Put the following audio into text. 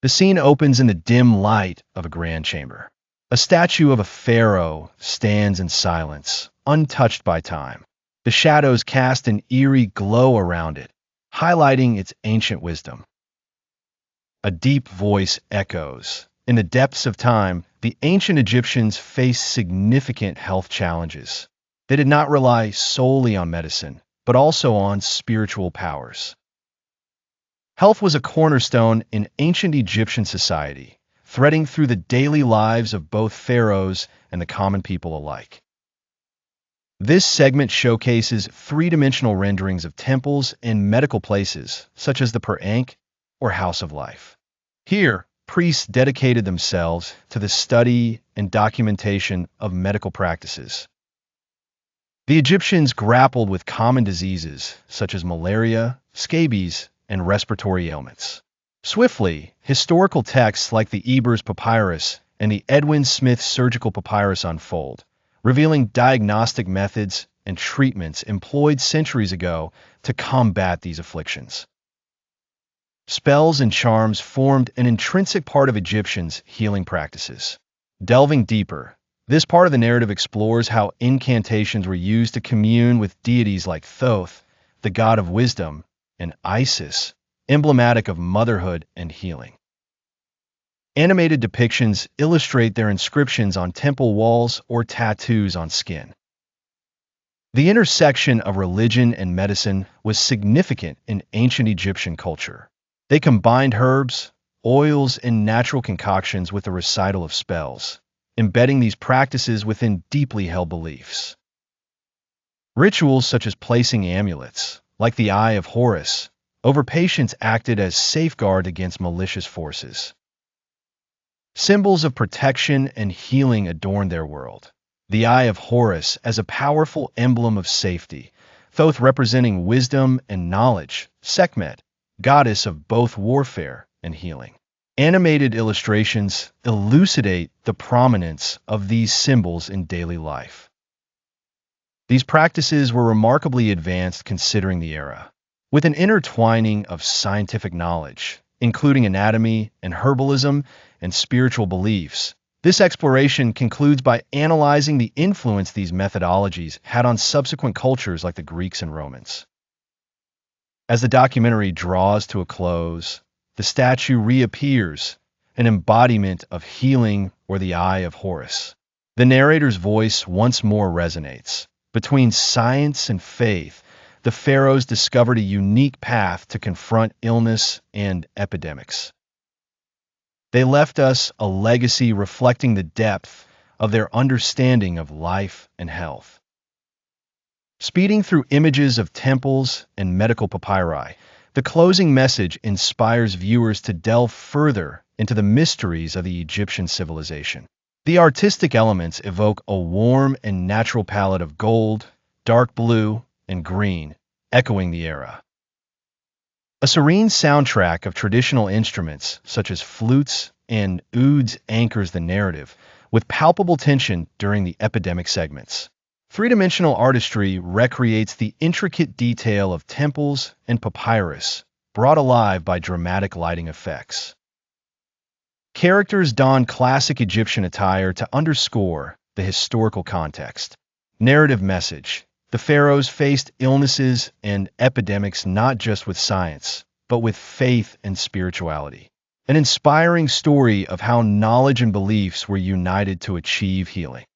The scene opens in the dim light of a grand chamber. A statue of a pharaoh stands in silence, untouched by time. The shadows cast an eerie glow around it, highlighting its ancient wisdom. A deep voice echoes. In the depths of time, the ancient Egyptians faced significant health challenges. They did not rely solely on medicine, but also on spiritual powers. Health was a cornerstone in ancient Egyptian society, threading through the daily lives of both pharaohs and the common people alike. This segment showcases three-dimensional renderings of temples and medical places, such as the Per-Ankh or House of Life. Here, priests dedicated themselves to the study and documentation of medical practices. The Egyptians grappled with common diseases such as malaria, scabies, and respiratory ailments. Swiftly, historical texts like the Ebers Papyrus and the Edwin Smith Surgical Papyrus unfold, revealing diagnostic methods and treatments employed centuries ago to combat these afflictions. Spells and charms formed an intrinsic part of Egyptians' healing practices. Delving deeper, this part of the narrative explores how incantations were used to commune with deities like Thoth, the god of wisdom, and Isis, emblematic of motherhood and healing. Animated depictions illustrate their inscriptions on temple walls or tattoos on skin. The intersection of religion and medicine was significant in ancient Egyptian culture. They combined herbs, oils, and natural concoctions with the recital of spells, embedding these practices within deeply held beliefs. Rituals such as placing amulets, like the Eye of Horus, over patients acted as safeguard against malicious forces. Symbols of protection and healing adorned their world. The Eye of Horus as a powerful emblem of safety, Thoth representing wisdom and knowledge, Sekhmet, goddess of both warfare and healing. Animated illustrations elucidate the prominence of these symbols in daily life. These practices were remarkably advanced considering the era, with an intertwining of scientific knowledge, including anatomy and herbalism and spiritual beliefs. This exploration concludes by analyzing the influence these methodologies had on subsequent cultures like the Greeks and Romans. As the documentary draws to a close, the statue reappears, an embodiment of healing or the Eye of Horus. The narrator's voice once more resonates. Between science and faith, the pharaohs discovered a unique path to confront illness and epidemics. They left us a legacy reflecting the depth of their understanding of life and health. Speeding through images of temples and medical papyri, the closing message inspires viewers to delve further into the mysteries of the Egyptian civilization. The artistic elements evoke a warm and natural palette of gold, dark blue, and green, echoing the era. A serene soundtrack of traditional instruments, such as flutes and ouds, anchors the narrative, with palpable tension during the epidemic segments. Three-dimensional artistry recreates the intricate detail of temples and papyrus, brought alive by dramatic lighting effects. Characters don classic Egyptian attire to underscore the historical context. Narrative message: the pharaohs faced illnesses and epidemics not just with science, but with faith and spirituality. An inspiring story of how knowledge and beliefs were united to achieve healing.